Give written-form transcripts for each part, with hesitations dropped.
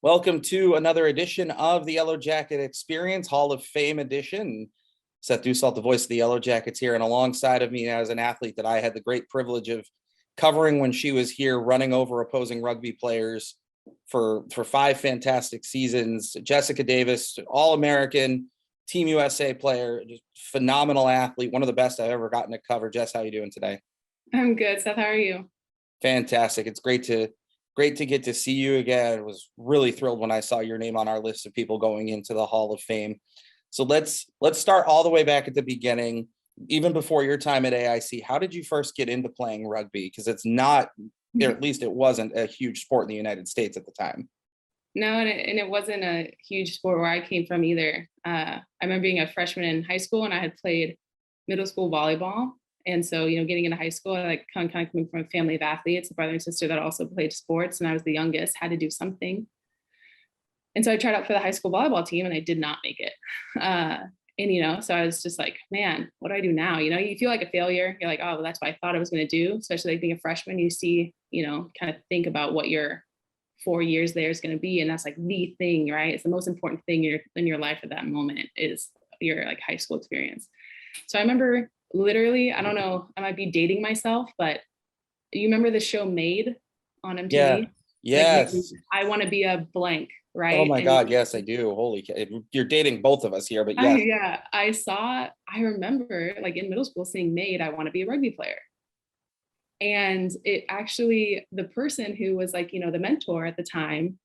Welcome to another edition of the Yellow Jacket Experience, Hall of Fame edition. Seth Dussault, the voice of the Yellow Jackets here, and alongside of me as an athlete that I had the great privilege of covering when she was here, running over opposing rugby players for 5 fantastic seasons. Jessica Davis, All-American, Team USA player, just phenomenal athlete, one of the best I've ever gotten to cover. Jess, how are you doing today? I'm good. Seth, how are you? Fantastic. It's great to get to see you again. I was really thrilled when I saw your name on our list of people going into the Hall of Fame. So let's start all the way back at the beginning, even before your time at AIC. How did you first get into playing rugby? Because it's not, or at least it wasn't a huge sport in the United States at the time. No, and it wasn't a huge sport where I came from either. I remember being a freshman in high school, and I had played middle school volleyball. And so, getting into high school, I kind of coming from a family of athletes, a brother and sister that also played sports, and I was the youngest, had to do something. And so I tried out for the high school volleyball team, and I did not make it. So I was just like, man, what do I do now? You feel like a failure. You're like, oh, well, that's what I thought I was going to do. Especially like being a freshman, you see, kind of think about what your 4 years there is going to be. And that's like the thing, right? It's the most important thing in your life at that moment is your like high school experience. So I remember literally, I don't know, I might be dating myself, but you remember the show Made on MTV? Yeah. Yes. Like, I want to be a blank, right? Oh my God. Yes, I do. Holy cow. You're dating both of us here, but yes. I remember like in middle school seeing Made, I want to be a rugby player. And it actually, the person who was like, the mentor at the time,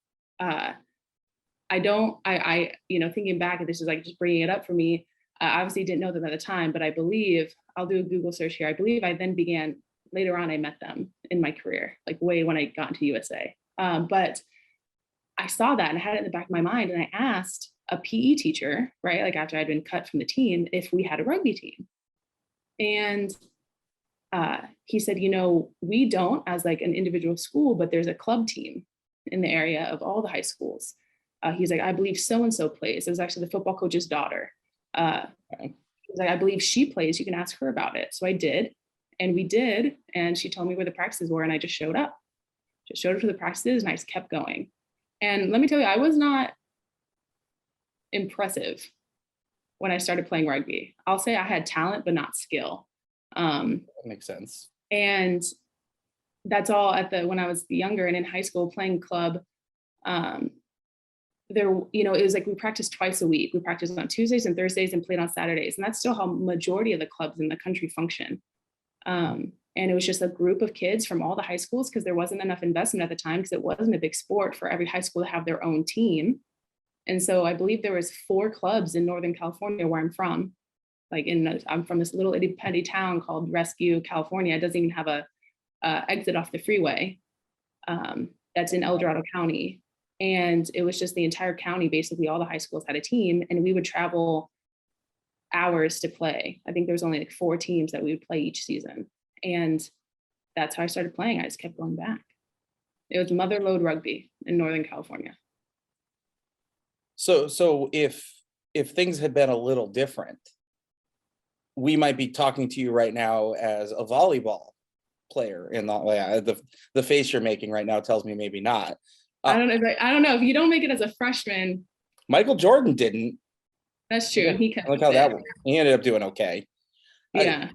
thinking back, and this is like just bringing it up for me, obviously didn't know them at the time, but I believe, I'll do a Google search here. I believe I then began, later on, I met them in my career, like way when I got into USA. But I saw that and I had it in the back of my mind. And I asked a PE teacher, right? Like after I'd been cut from the team, if we had a rugby team. And he said, we don't as like an individual school, but there's a club team in the area of all the high schools. He's like, I believe so-and-so plays. It was actually the football coach's daughter. He was like, I believe she plays. You can ask her about it. So I did, and we did. And she told me where the practices were, and I just showed up to the practices, and I just kept going. And let me tell you, I was not impressive when I started playing rugby. I'll say I had talent, but not skill. That makes sense. And that's all when I was younger and in high school playing club. It was like we practiced twice a week. We practiced on Tuesdays and Thursdays and played on Saturdays. And that's still how majority of the clubs in the country function. And it was just a group of kids from all the high schools because there wasn't enough investment at the time because it wasn't a big sport for every high school to have their own team. And so I believe there was 4 clubs in Northern California where I'm from. I'm from this little itty bitty town called Rescue, California. It doesn't even have a exit off the freeway. That's in El Dorado County. And it was just the entire county, basically all the high schools had a team, and we would travel hours to play. I think there was only like 4 teams that we would play each season. And that's how I started playing. I just kept going back. It was mother lode rugby in Northern California. So if things had been a little different, we might be talking to you right now as a volleyball player. In the face you're making right now tells me maybe not. I don't know if you don't make it as a freshman. Michael Jordan didn't. That's true. Yeah, look how that went. He ended up doing okay. Yeah.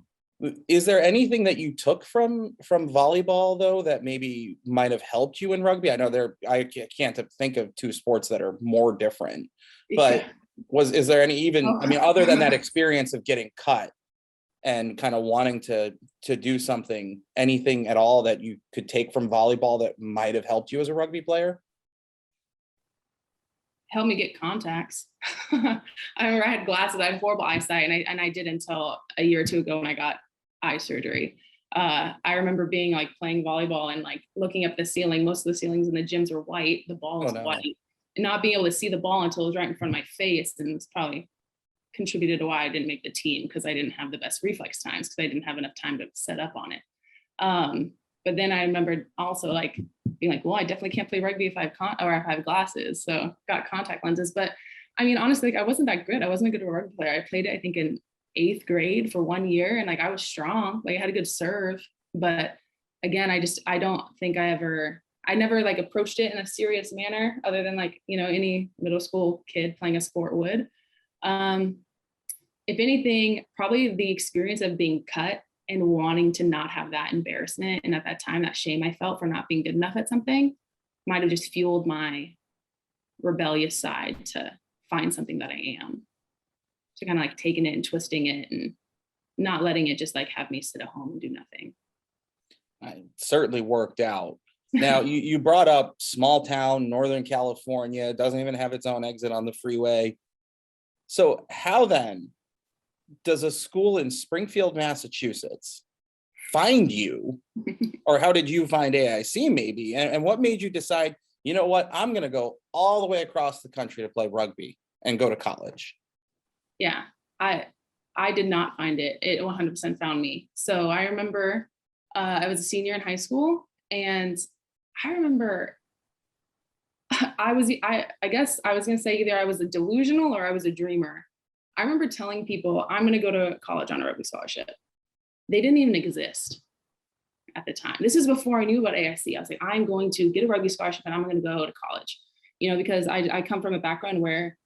Is there anything that you took from volleyball though that maybe might have helped you in rugby? I know I can't think of 2 sports that are more different, but is there any other than that experience of getting cut and kind of wanting to do something, anything at all that you could take from volleyball that might have helped you as a rugby player? Helped me get contacts. I remember I had glasses. I had horrible eyesight, and I did until a year or 2 ago when I got eye surgery. I remember being like playing volleyball and like looking up the ceiling. Most of the ceilings in the gyms are white. The ball is white, and not being able to see the ball until it was right in front of my face, and it's probably contributed to why I didn't make the team, because I didn't have the best reflex times because I didn't have enough time to set up on it. But then I remembered also like being like, well, I definitely can't play rugby if I have glasses. So got contact lenses. But I mean, honestly, like I wasn't that good. I wasn't a good rugby player. I played it, I think, in 8th grade for 1 year. And like, I was strong, like I had a good serve, but again, I don't think I ever I never like approached it in a serious manner other than like, you know, any middle school kid playing a sport would. If anything, probably the experience of being cut and wanting to not have that embarrassment. And at that time, that shame I felt for not being good enough at something might have just fueled my rebellious side to find something that I am. So kind of like taking it and twisting it and not letting it just like have me sit at home and do nothing. It certainly worked out. Now, you brought up small town, Northern California, doesn't even have its own exit on the freeway. So how then does a school in Springfield, Massachusetts find you? Or how did you find AIC maybe? And what made you decide, you know what, I'm going to go all the way across the country to play rugby and go to college? Yeah, I did not find it. It 100% found me. So I remember I was a senior in high school, and I remember I guess I was going to say either I was a delusional or I was a dreamer. I remember telling people I'm going to go to college on a rugby scholarship. They didn't even exist at the time. This is before I knew about AIC. I was like, I'm going to get a rugby scholarship and I'm going to go to college, you know, because I come from a background where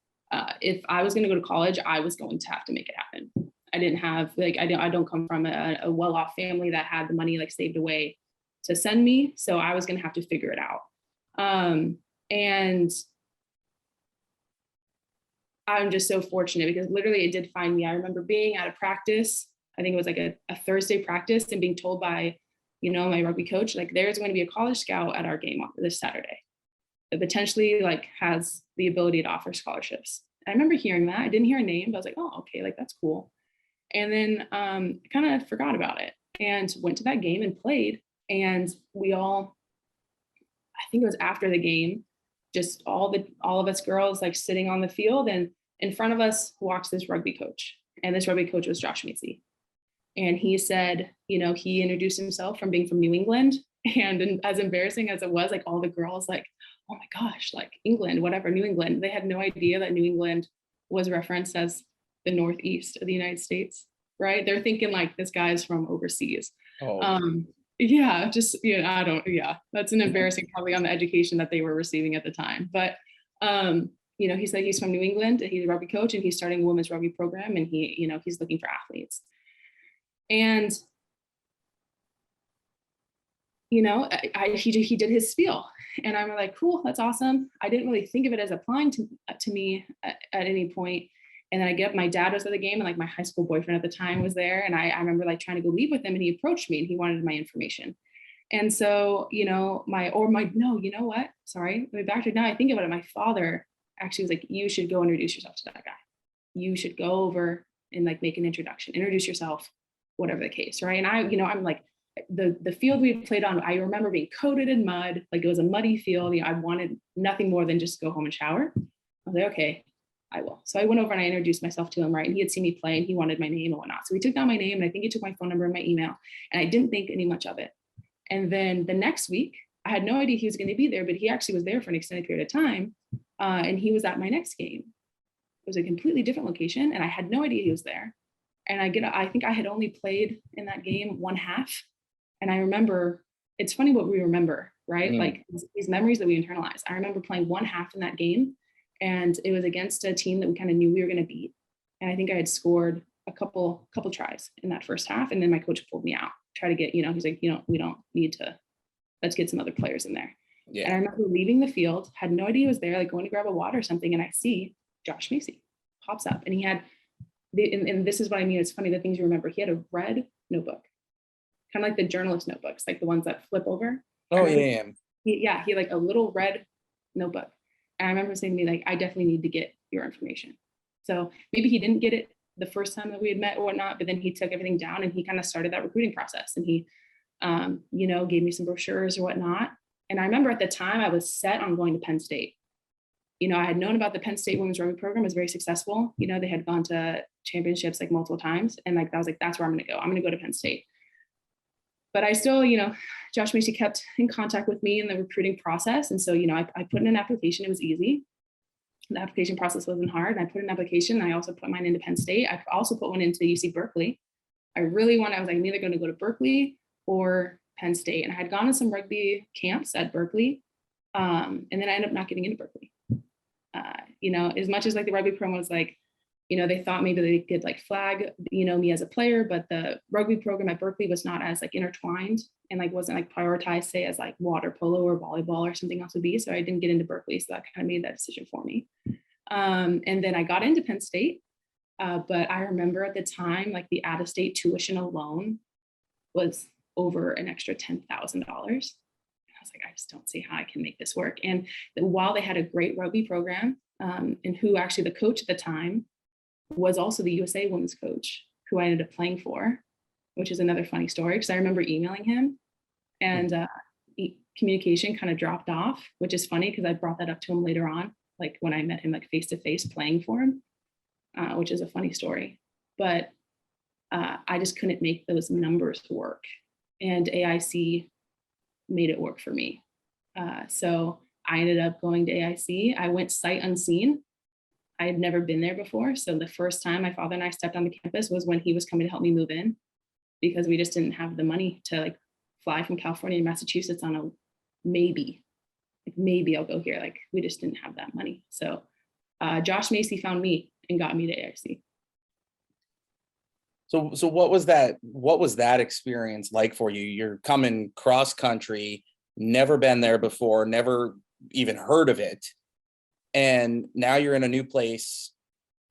if I was going to go to college, I was going to have to make it happen. I didn't have like, I don't come from a well-off family that had the money like saved away to send me. So I was going to have to figure it out. And I'm just so fortunate because literally it did find me. I remember being at a practice, I think it was like a Thursday practice, and being told by, you know, my rugby coach, like there's going to be a college scout at our game this Saturday that potentially like has the ability to offer scholarships. And I remember hearing that. I didn't hear a name, but I was like, oh, okay, like that's cool. And then kind of forgot about it and went to that game and played. And we all, I think it was after the game, just all of us girls like sitting on the field, and in front of us walks this rugby coach. And this rugby coach was Josh Macey. And he said, you know, he introduced himself from being from New England. And as embarrassing as it was, like all the girls like, oh my gosh, like England, whatever, New England. They had no idea that New England was referenced as the Northeast of the United States, right? They're thinking like this guy's from overseas. Oh. Yeah, just, you know, that's an embarrassing probably on the education that they were receiving at the time. But, you know, he said he's from New England, he's a rugby coach, and he's starting a women's rugby program, and he, you know, he's looking for athletes. And, you know, he did his spiel, and I'm like, cool, that's awesome. I didn't really think of it as applying to me at any point. And then I get up, my dad was at the game, and like my high school boyfriend at the time was there. And I remember like trying to go leave with him, and he approached me and he wanted my information. And so, you know, no, you know what? Sorry, let me backtrack now. I think about it. My father actually was like, you should go introduce yourself to that guy. You should go over and like make an introduction, introduce yourself, whatever the case. Right. And I, you know, I'm like, the field we played on, I remember being coated in mud, like it was a muddy field. You know, I wanted nothing more than just go home and shower. I was like, okay, I will. So I went over and I introduced myself to him, right? And he had seen me play and he wanted my name and whatnot. So he took down my name, and I think he took my phone number and my email, and I didn't think any much of it. And then the next week, I had no idea he was going to be there, but he actually was there for an extended period of time. And he was at my next game. It was a completely different location, and I had no idea he was there. And I think I had only played in that game one half. And I remember, it's funny what we remember, right? Like these memories that we internalize. I remember playing one half in that game, and it was against a team that we kind of knew we were going to beat. And I think I had scored a couple tries in that first half. And then my coach pulled me out, try to get, you know, he's like, you know, we don't need to, let's get some other players in there. Yeah. And I remember leaving the field, had no idea he was there, like going to grab a water or something. And I see Josh Macey pops up, and he had, and this is what I mean, it's funny, the things you remember. He had a red notebook, kind of like the journalist notebooks, like the ones that flip over. Oh, yeah. He had like a little red notebook. And I remember saying to me, like, I definitely need to get your information. So maybe he didn't get it the first time that we had met or whatnot, but then he took everything down and he kind of started that recruiting process. And he, you know, gave me some brochures or whatnot. And I remember at the time I was set on going to Penn State. You know, I had known about the Penn State women's rugby program, was very successful. You know, they had gone to championships like multiple times. And like, I was like, that's where I'm going to go. I'm going to go to Penn State. But I still, you know, Josh Macey kept in contact with me in the recruiting process. And so, you know, I put in an application. It was easy. The application process wasn't hard. And I put an application. I also put mine into Penn State. I also put one into UC Berkeley. I was like, I'm either going to go to Berkeley or Penn State, and I had gone to some rugby camps at Berkeley. And then I ended up not getting into Berkeley. As much as like the rugby program was like, they thought maybe they could like flag, me as a player, but the rugby program at Berkeley was not as like intertwined and like wasn't like prioritized, say, as like water polo or volleyball or something else would be. So I didn't get into Berkeley. So that kind of made that decision for me. And then I got into Penn State. But I remember at the time, like the out-of-state tuition alone was over an extra $10,000. I was like, I just don't see how I can make this work. And while they had a great rugby program, and who actually the coach at the time was also the USA women's coach, who I ended up playing for, which is another funny story, because I remember emailing him and communication kind of dropped off, which is funny because I brought that up to him later on, like when I met him like face-to-face playing for him, which is a funny story. But I just couldn't make those numbers work. And AIC made it work for me. So I ended up going to AIC. I went sight unseen. I had never been there before. So the first time my father and I stepped on the campus was when he was coming to help me move in, because we just didn't have the money to like fly from California to Massachusetts on a maybe I'll go here. Like we just didn't have that money. So Josh Macey found me and got me to AIC. So what was that experience like for you? You're coming cross country, never been there before, never even heard of it. And now you're in a new place.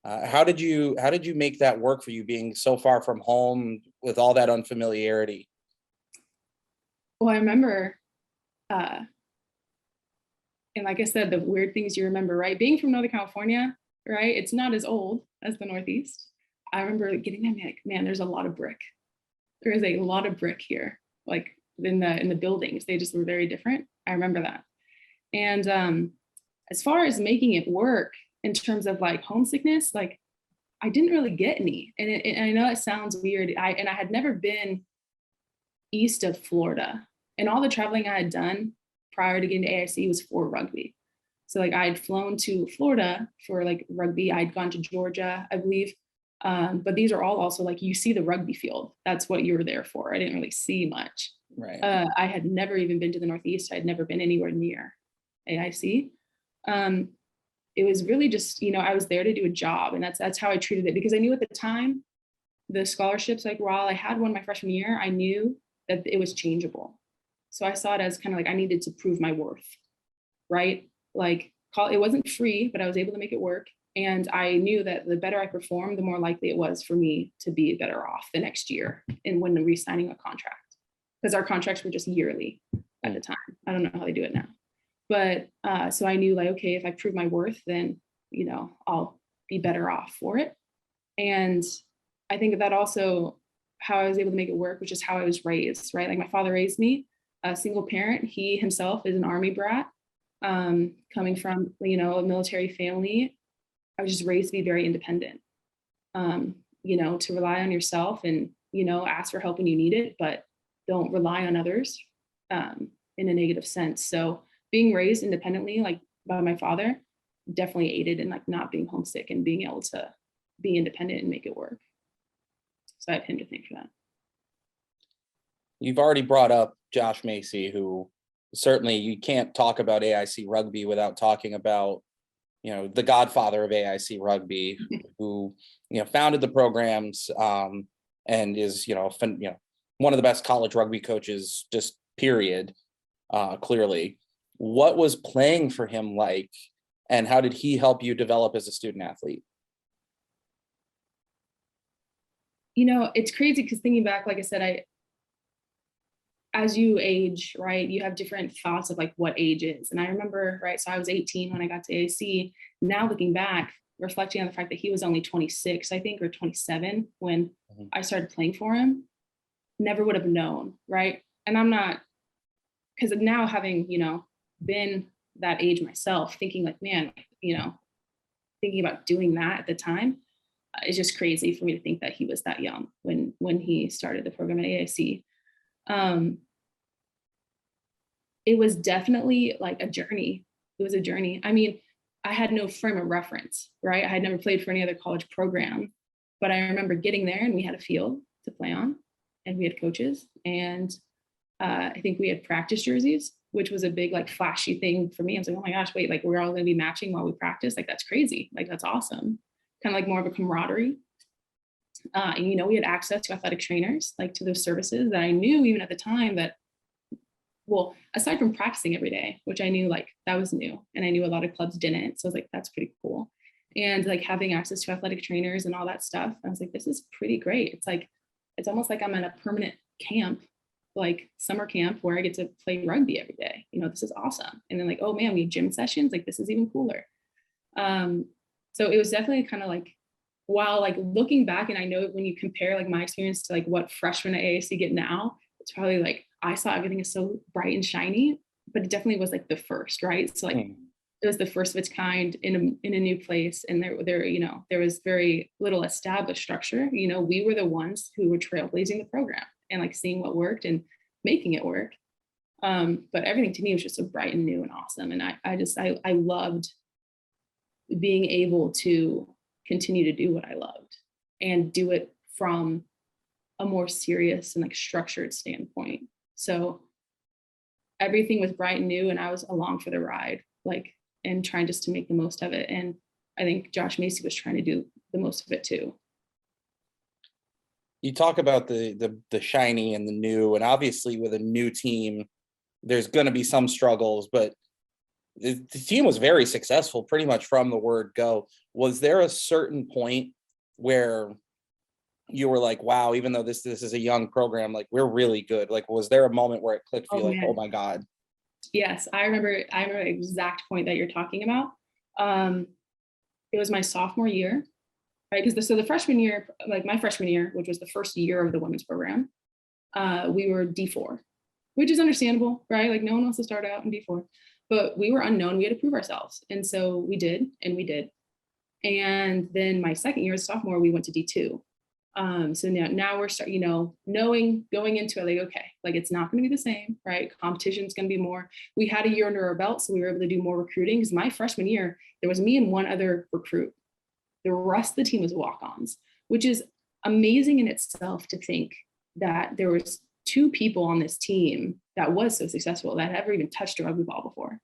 How did you make that work for you, being so far from home with all that unfamiliarity? Well, I remember, and like I said, the weird things you remember, right? Being from Northern California, right? It's not as old as the Northeast. I remember getting there and being like, man, there's a lot of brick. There is a lot of brick here, like in the buildings. They just were very different. I remember that. And as far as making it work in terms of like homesickness, like I didn't really get any. And I know it sounds weird. I had never been east of Florida, and all the traveling I had done prior to getting to AIC was for rugby. So like I had flown to Florida for like rugby. I'd gone to Georgia, I believe. But these are all also like, you see the rugby field. That's what you were there for. I didn't really see much. Right. I had never even been to the Northeast. I'd never been anywhere near AIC. It was really just, I was there to do a job, and that's how I treated it, because I knew at the time the scholarships, like while I had one my freshman year, I knew that it was changeable. So I saw it as kind of like I needed to prove my worth, right? Like it wasn't free, but I was able to make it work. And I knew that the better I performed, the more likely it was for me to be better off the next year and when re-signing a contract, because our contracts were just yearly at the time. I don't know how they do it now. But so I knew like, okay, if I prove my worth, then, I'll be better off for it. And I think that also how I was able to make it work, which is how I was raised, right? Like my father raised me a single parent. He himself is an Army brat, coming from, a military family. I was just raised to be very independent, to rely on yourself and, ask for help when you need it, but don't rely on others in a negative sense. So being raised independently, like by my father, definitely aided in like not being homesick and being able to be independent and make it work. So I have him to thank for that. You've already brought up Josh Macey, who certainly you can't talk about AIC rugby without talking about, the godfather of AIC rugby, who, founded the programs, and is, one of the best college rugby coaches, just period, clearly. What was playing for him like, and how did he help you develop as a student athlete? It's crazy because thinking back, like I said, as you age, right, you have different thoughts of like what age is. And I remember, right, so I was 18 when I got to AIC. Now looking back, reflecting on the fact that he was only 26, I think, or 27 when I started playing for him, never would have known, right? And I'm not, because now having, been that age myself, thinking like, man, thinking about doing that at the time, it's just crazy for me to think that he was that young when he started the program at AIC. It was definitely like a journey. It was a journey. I mean, I had no frame of reference, right? I had never played for any other college program, but I remember getting there and we had a field to play on and we had coaches, and I think we had practice jerseys, which was a big like flashy thing for me. I was like, oh my gosh, wait, like we're all going to be matching while we practice. Like that's crazy. Like that's awesome. Kind of like more of a camaraderie. And you know, we had access to athletic trainers, like to those services that I knew even at the time that, well, aside from practicing every day, which I knew like that was new, and I knew a lot of clubs didn't. So I was like, that's pretty cool. And like having access to athletic trainers and all that stuff, I was like, this is pretty great. It's like, it's almost like I'm in a permanent camp, like summer camp where I get to play rugby every day. You know, this is awesome. And then like, oh man, we have gym sessions. Like this is even cooler. So it was definitely kind of like, while like looking back, and I know when you compare like my experience to like what freshmen at AIC get now, it's probably like I saw everything is so bright and shiny, but it definitely was like the first, right? So like it was the first of its kind in a new place, and there you know, there was very little established structure. You know, we were the ones who were trailblazing the program and like seeing what worked and making it work. But everything to me was just so bright and new and awesome, and I loved being able to continue to do what I loved and do it from a more serious and like structured standpoint. So everything was bright and new, and I was along for the ride, like, and trying just to make the most of it. And I think Josh Macey was trying to do the most of it too. You talk about the shiny and the new, and obviously with a new team, there's going to be some struggles, but the team was very successful pretty much from the word go. Was there a certain point where you were like, wow, even though this is a young program, like we're really good? Like, was there a moment where it clicked for you, like, oh my God? Yes, I remember the exact point that you're talking about. It was my sophomore year, right? Because the freshman year, like my freshman year, which was the first year of the women's program, we were D4, which is understandable, right? Like no one wants to start out in D4, but we were unknown. We had to prove ourselves. And so we did, and we did. And then my second year as sophomore, we went to D2. So now we're starting, you know, going into it, like, okay, like it's not going to be the same, right? Competition's going to be more. We had a year under our belt, so we were able to do more recruiting, because my freshman year, there was me and one other recruit. The rest of the team was walk-ons, which is amazing in itself to think that there was two people on this team that was so successful that had ever even touched a rugby ball before.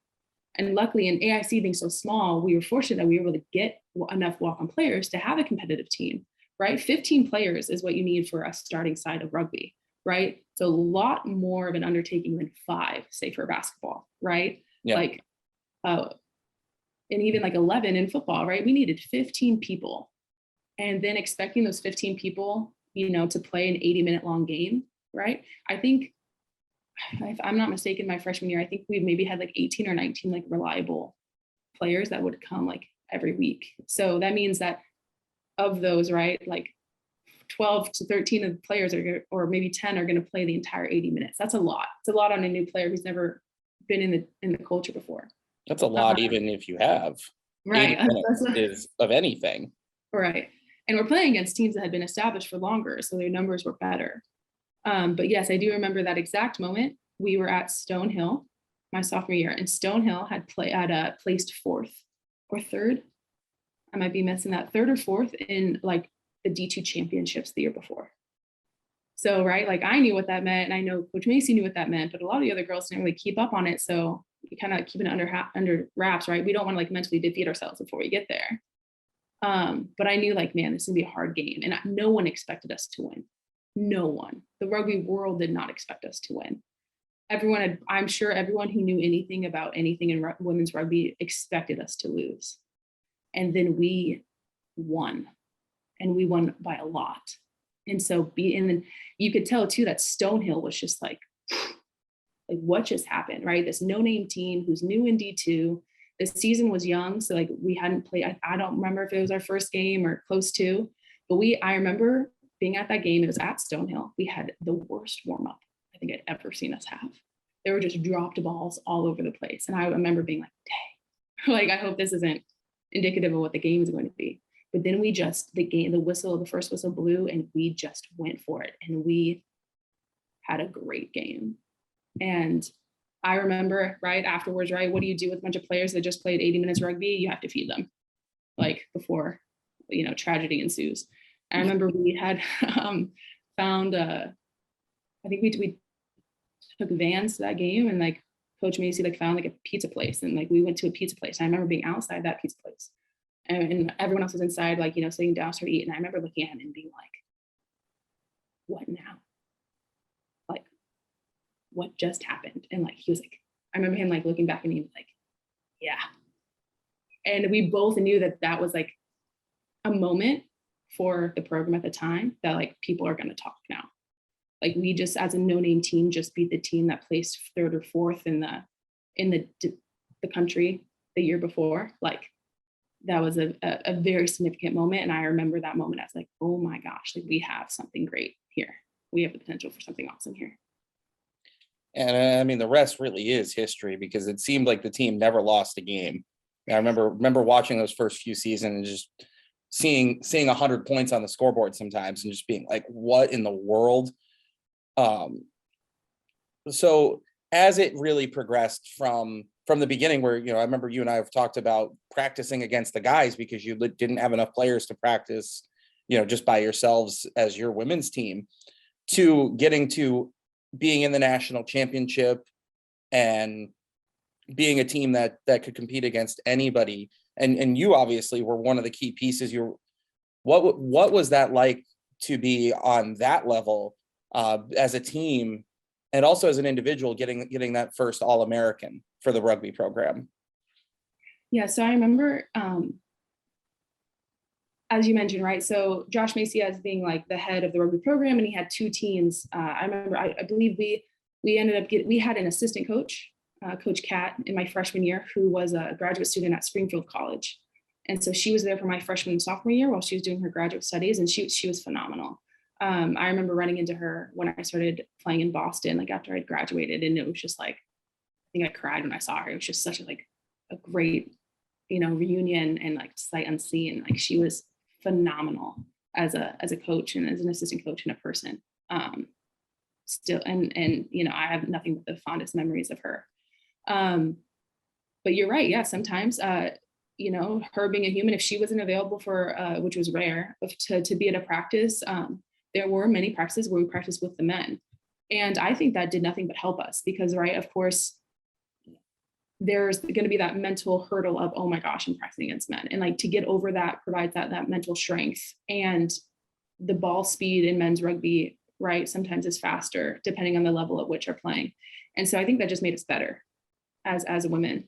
And luckily in AIC being so small, we were fortunate that we were able to get enough walk-on players to have a competitive team, right? 15 players is what you need for a starting side of rugby, right? It's a lot more of an undertaking than 5, say for basketball, right? Yeah. Like, and even like 11 in football, right? We needed 15 people. And then expecting those 15 people, you know, to play an 80-minute long game, right? I think, if I'm not mistaken, my freshman year, I think we maybe had like 18 or 19 like reliable players that would come like every week. So that means that of those, right, like 12 to 13 of the players are, or maybe 10 are going to play the entire 80 minutes. That's a lot. It's a lot on a new player who's never been in the culture before. That's a lot, even if you have right is of anything. Right. And we're playing against teams that had been established for longer, so their numbers were better. But yes, I do remember that exact moment. We were at Stonehill my sophomore year, and Stonehill had placed 4th or 3rd. I might be missing that, 3rd or 4th in like the D2 championships the year before. So, right, like I knew what that meant, and I know Coach Macey knew what that meant, but a lot of the other girls didn't really keep up on it. So we kind of keep it under wraps, right? We don't want to like mentally defeat ourselves before we get there. But I knew like, man, this is gonna be a hard game, and no one expected us to win. No one. The rugby world did not expect us to win. I'm sure everyone who knew anything about anything in women's rugby expected us to lose. And then we won, and we won by a lot. And so and then you could tell too that Stonehill was just like what just happened, right? This no-name team who's new in D2. The season was young, so like we hadn't played. I don't remember if it was our first game or close to, but I remember being at that game. It was at Stonehill. We had the worst warm-up I think I'd ever seen us have. There were just dropped balls all over the place, and I remember being like, dang, like I hope this isn't indicative of what the game is going to be. But then the first whistle blew, and we just went for it, and we had a great game. And I remember right afterwards, right, what do you do with a bunch of players that just played 80 minutes rugby? You have to feed them, like before, you know, tragedy ensues. I remember we had found, I think we took vans to that game, and like Coach Macey like found like a pizza place, and like we went to a pizza place. And I remember being outside that pizza place, and everyone else was inside, like, you know, sitting down, started eating. And I remember looking at him and being like, what now? Like, what just happened? And like, he was like, I remember him like looking back and he was like, yeah. And we both knew that that was like a moment for the program at the time that like people are going to talk now. Like we just, as a no-name team, just beat the team that placed third or fourth in the country the year before. Like that was a very significant moment. And I remember that moment as like, oh my gosh, like we have something great here. We have the potential for something awesome here. And I mean, the rest really is history, because it seemed like the team never lost a game. I remember watching those first few seasons and just seeing 100 points on the scoreboard sometimes and just being like, what in the world? So as it really progressed from the beginning, where, you know, I remember you and I have talked about practicing against the guys because you didn't have enough players to practice, you know, just by yourselves as your women's team, to getting to being in the national championship and being a team that could compete against anybody. And you obviously were one of the key pieces. What was that like to be on that level as a team, and also as an individual, getting that first AllAmerican for the rugby program? Yeah, so I remember, as you mentioned, right? So Josh Macey as being like the head of the rugby program, and he had two teams. I remember, I believe we ended up we had an assistant coach, Coach Kat, in my freshman year, who was a graduate student at Springfield College. And so she was there for my freshman and sophomore year while she was doing her graduate studies, and she was phenomenal. I remember running into her when I started playing in Boston, like after I'd graduated, and it was just like, I think I cried when I saw her. It was just such a great, you know, reunion, and like sight unseen. Like she was phenomenal as a coach and as an assistant coach and a person. Still, and you know, I have nothing but the fondest memories of her. But you're right. Yeah, sometimes, you know, her being a human, if she wasn't available for, which was rare, to be at a practice, there were many practices where we practiced with the men. And I think that did nothing but help us because, right, of course, there's going to be that mental hurdle of, oh my gosh, I'm practicing against men. And like to get over that provides that mental strength. And the ball speed in men's rugby, right, sometimes is faster depending on the level at which you're playing. And so I think that just made us better as a women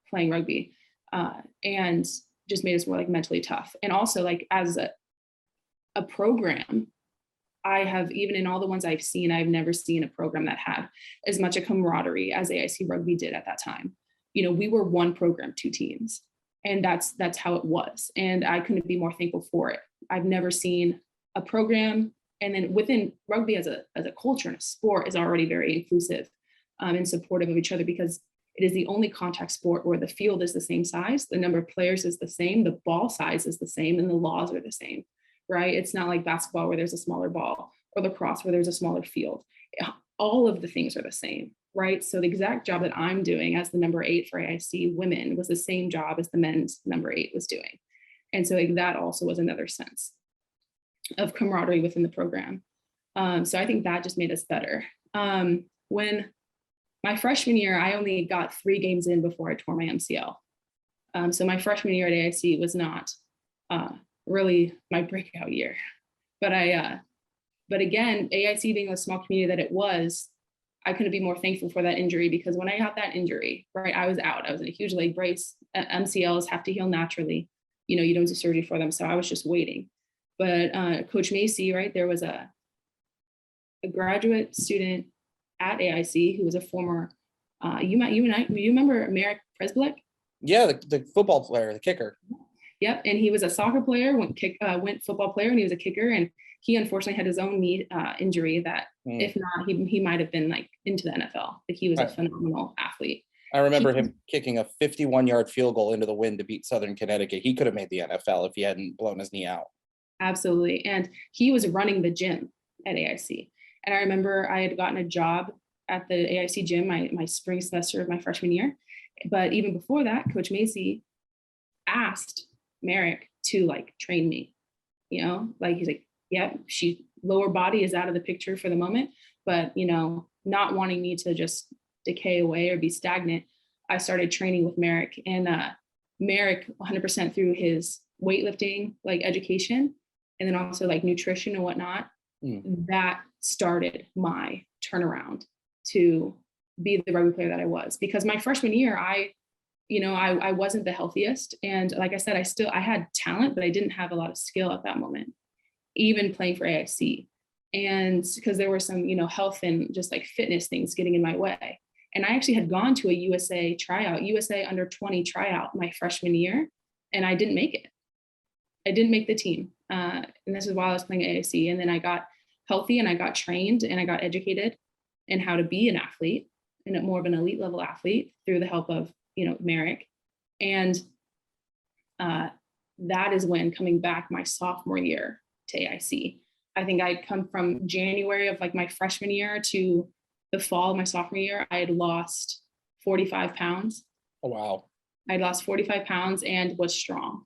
playing rugby, and just made us more like mentally tough. And also like as a program, I have, even in all the ones I've seen, I've never seen a program that had as much a camaraderie as AIC Rugby did at that time. You know, we were one program, two teams, and that's how it was. And I couldn't be more thankful for it. I've never seen a program, and then within rugby as a culture and a sport is already very inclusive and supportive of each other, because it is the only contact sport where the field is the same size, the number of players is the same, the ball size is the same, and the laws are the same. Right? It's not like basketball where there's a smaller ball, or lacrosse where there's a smaller field. All of the things are the same, right? So the exact job that I'm doing as the number 8 for AIC women was the same job as the men's number 8 was doing. And so like, that also was another sense of camaraderie within the program. So I think that just made us better. When my freshman year, I only got 3 games in before I tore my MCL. So my freshman year at AIC was not really my breakout year. But again, AIC being the small community that it was, I couldn't be more thankful for that injury, because when I got that injury, right, I was out. I was in a huge leg brace. MCLs have to heal naturally. You know, you don't do surgery for them. So I was just waiting. But Coach Macey, right, there was a graduate student at AIC who was a former, you remember Merrick Presblick? Yeah, the football player, the kicker. Yep, and he was a soccer player, went football player, and he was a kicker. And he unfortunately had his own knee injury that, if not, he might have been like into the NFL. Like he was a phenomenal athlete. I remember him kicking a 51-yard field goal into the wind to beat Southern Connecticut. He could have made the NFL if he hadn't blown his knee out. Absolutely, and he was running the gym at AIC. And I remember I had gotten a job at the AIC gym my spring semester of my freshman year. But even before that, Coach Macey asked Merrick to like train me, you know, like he's like, yeah, lower body is out of the picture for the moment, but, not wanting me to just decay away or be stagnant, I started training with Merrick, and Merrick 100% through his weightlifting, like education, and then also like nutrition and whatnot, that started my turnaround to be the rugby player that I was. Because my freshman year, I wasn't the healthiest. And like I said, I had talent, but I didn't have a lot of skill at that moment, even playing for AIC. And because there were some, health and just like fitness things getting in my way. And I actually had gone to a USA under 20 tryout my freshman year, and I didn't make it. I didn't make the team. And this is while I was playing AIC. And then I got healthy and I got trained and I got educated in how to be an athlete and more of an elite level athlete through the help of, Merrick. And that is when, coming back my sophomore year to AIC, I think I'd come from January of like my freshman year to the fall of my sophomore year, I had lost 45 pounds. Oh, wow. I'd lost 45 pounds and was strong.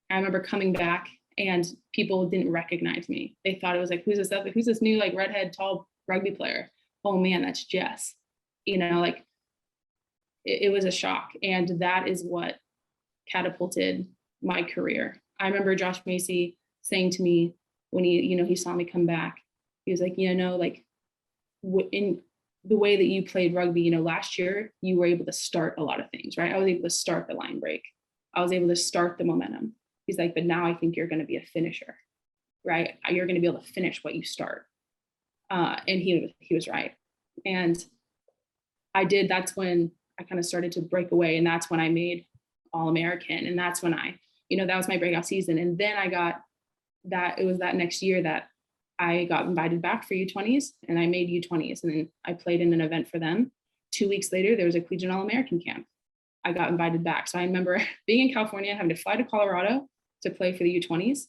I remember coming back and people didn't recognize me. They thought it was like, who's this new like redhead tall rugby player? Oh man, that's Jess. Like it was a shock. And that is what catapulted my career. I remember Josh Macey saying to me when he saw me come back, he was like, like in the way that you played rugby, last year, you were able to start a lot of things, right? I was able to start the line break. I was able to start the momentum. He's like, but now I think you're going to be a finisher, right? You're going to be able to finish what you start. And he was right. And I did. That's when I kind of started to break away. And that's when I made AllAmerican. And that's when that was my breakout season. And then it was that next year that I got invited back for U20s, and I made U20s, and then I played in an event for them. 2 weeks later, there was a collegiate AllAmerican camp. I got invited back. So I remember being in California, having to fly to Colorado to play for the U20s,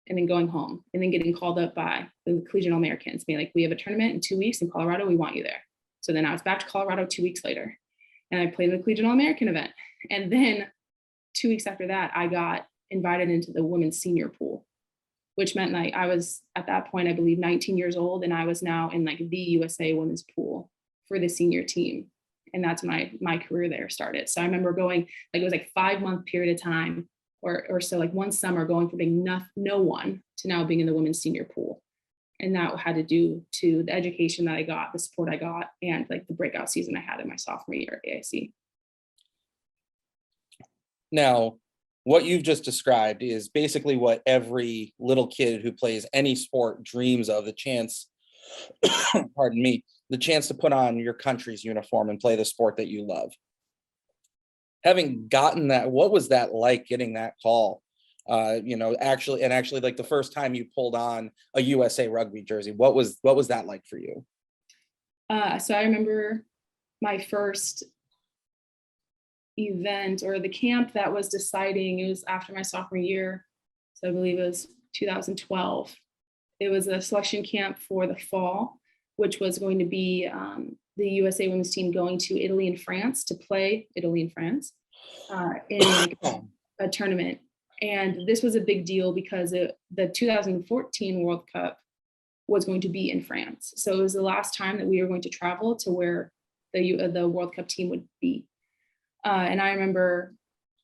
and then going home, and then getting called up by the collegiate AllAmericans, being like, we have a tournament in 2 weeks in Colorado, we want you there. So then I was back to Colorado 2 weeks later, and I played in the collegiate AllAmerican event. And then 2 weeks after that, I got invited into the women's senior pool, which meant like I was at that point, I believe 19 years old. And I was now in like the USA women's pool for the senior team. And that's when my career there started. So I remember going, like, it was like 5-month period of time or so, like one summer, going from being no one to now being in the women's senior pool. And that had to do to the education that I got, the support I got, and like the breakout season I had in my sophomore year at AIC. Now, what you've just described is basically what every little kid who plays any sport dreams of, the chance, pardon me, the chance to put on your country's uniform and play the sport that you love. Having gotten that, what was that like, getting that call? Actually like the first time you pulled on a USA Rugby jersey, what was that like for you? So I remember my first event, or the camp that was deciding, it was after my sophomore year. So I believe it was 2012. It was a selection camp for the fall, which was going to be the USA women's team going to Italy and France to play Italy and France in like a tournament. And this was a big deal because the 2014 World Cup was going to be in France. So it was the last time that we were going to travel to where the World Cup team would be. And I remember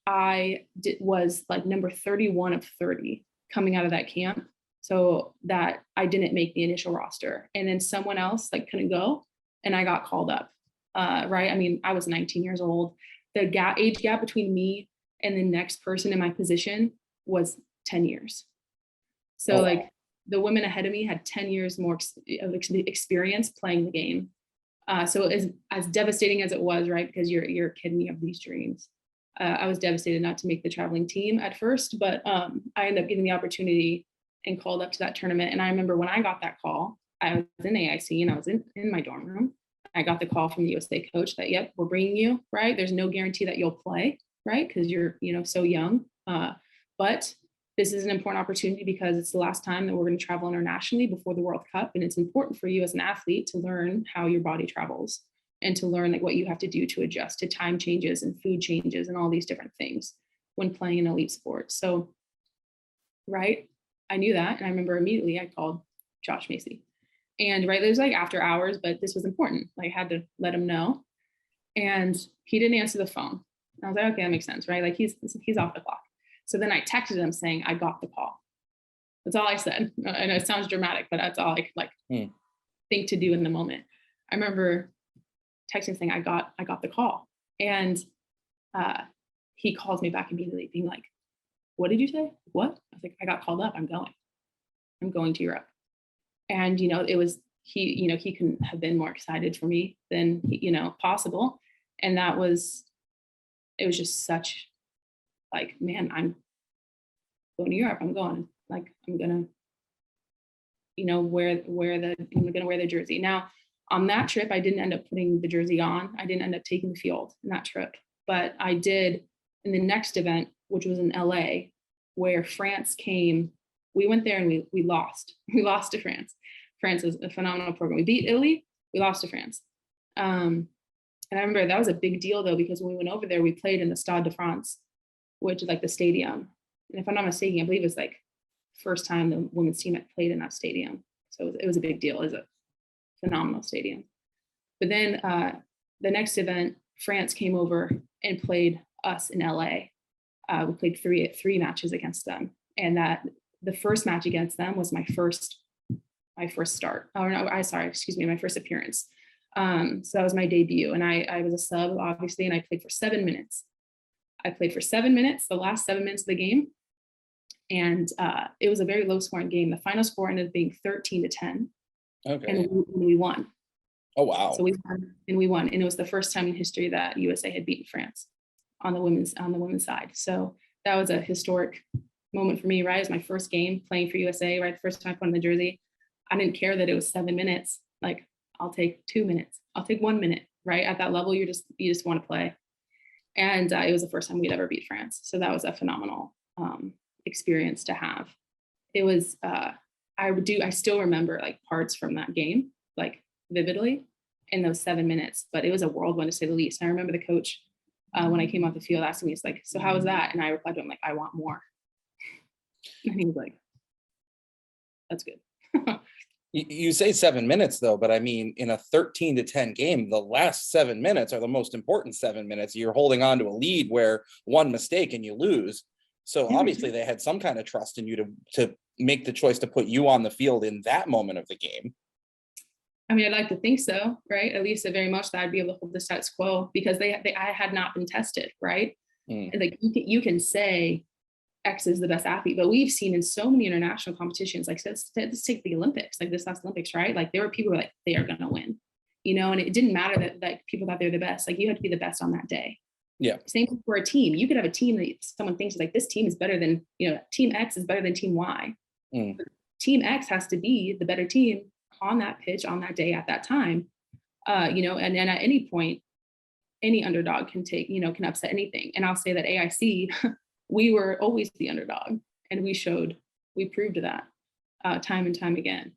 was like number 31 of 30 coming out of that camp. So that I didn't make the initial roster. And then someone else like couldn't go, and I got called up, right? I mean, I was 19 years old. The age gap between me and the next person in my position was 10 years. So like the women ahead of me had 10 years more of experience playing the game. So as devastating as it was, right? Because you're a kid and you have these dreams. I was devastated not to make the traveling team at first, but I ended up getting the opportunity and called up to that tournament. And I remember when I got that call, I was in AIC and I was in my dorm room. I got the call from the USA coach that, yep, we're bringing you, right? There's no guarantee that you'll play, right? Because you're, so young. But this is an important opportunity because it's the last time that we're going to travel internationally before the World Cup. And it's important for you as an athlete to learn how your body travels and to learn like what you have to do to adjust to time changes and food changes and all these different things when playing an elite sport. So, right, I knew that. And I remember immediately I called Josh Macey. And right, it was like after hours, but this was important. Like I had to let him know. And he didn't answer the phone. I was like, okay, that makes sense, right? Like he's off the clock. So then I texted him saying, I got the call. That's all I said. I know it sounds dramatic, but that's all I could think to do in the moment. I remember texting saying, I got the call. And he calls me back immediately being like, what did you say? What? I was like, I got called up. I'm going to Europe. And, it was, he couldn't have been more excited for me than, possible. And it was just such like, man, I'm going to Europe. I'm going, like, I'm going to, wear the jersey. Now on that trip, I didn't end up putting the jersey on. I didn't end up taking the field in that trip, but I did in the next event, which was in LA, where France came. We went there and we lost. We lost to France. France is a phenomenal program. We beat Italy. We lost to France. And I remember that was a big deal though, because when we went over there, we played in the Stade de France, which is like the stadium. And if I'm not mistaken, I believe it was like first time the women's team had played in that stadium. So it was a big deal. It was a phenomenal stadium. But then the next event, France came over and played us in LA. We played three matches against them. And the first match against them was my first start. Oh no, my first appearance. So that was my debut. And I was a sub, obviously, and I played for 7 minutes. The last 7 minutes of the game. And it was a very low scoring game. The final score ended up being 13-10. Okay. And we won. Oh, wow. So we won. And it was the first time in history that USA had beaten France on the women's side. So that was a historic moment for me, right? It was my first game playing for USA, right? The first time I put on the jersey. I didn't care that it was 7 minutes. Like, I'll take 2 minutes. I'll take 1 minute, right? At that level, you just want to play. And it was the first time we'd ever beat France. So that was a phenomenal experience to have. It was, I still remember like parts from that game, like vividly in those 7 minutes, but it was a whirlwind to say the least. I remember the coach, when I came off the field, asking me, he's like, so how was that? And I replied to him like, I want more. And he was like, that's good. You say 7 minutes though, but I mean, in a 13-10 game, the last 7 minutes are the most important 7 minutes. You're holding on to a lead where one mistake and you lose. So obviously they had some kind of trust in you to make the choice to put you on the field in that moment of the game. I mean, I'd like to think so, right? At least very much that I'd be able to hold the status quo, because I had not been tested, right? And like you can say X is the best athlete, but we've seen in so many international competitions, like let's take the Olympics, like this last Olympics, right? Like there were people who were like, they are going to win, and it didn't matter that people thought they were the best. Like you had to be the best on that day. Yeah. Same for a team. You could have a team that someone thinks is like, this team is better than, team X is better than team Y. Team X has to be the better team on that pitch, on that day, at that time. And then at any point, any underdog can can upset anything. And I'll say that AIC, we were always the underdog, and we proved that time and time again.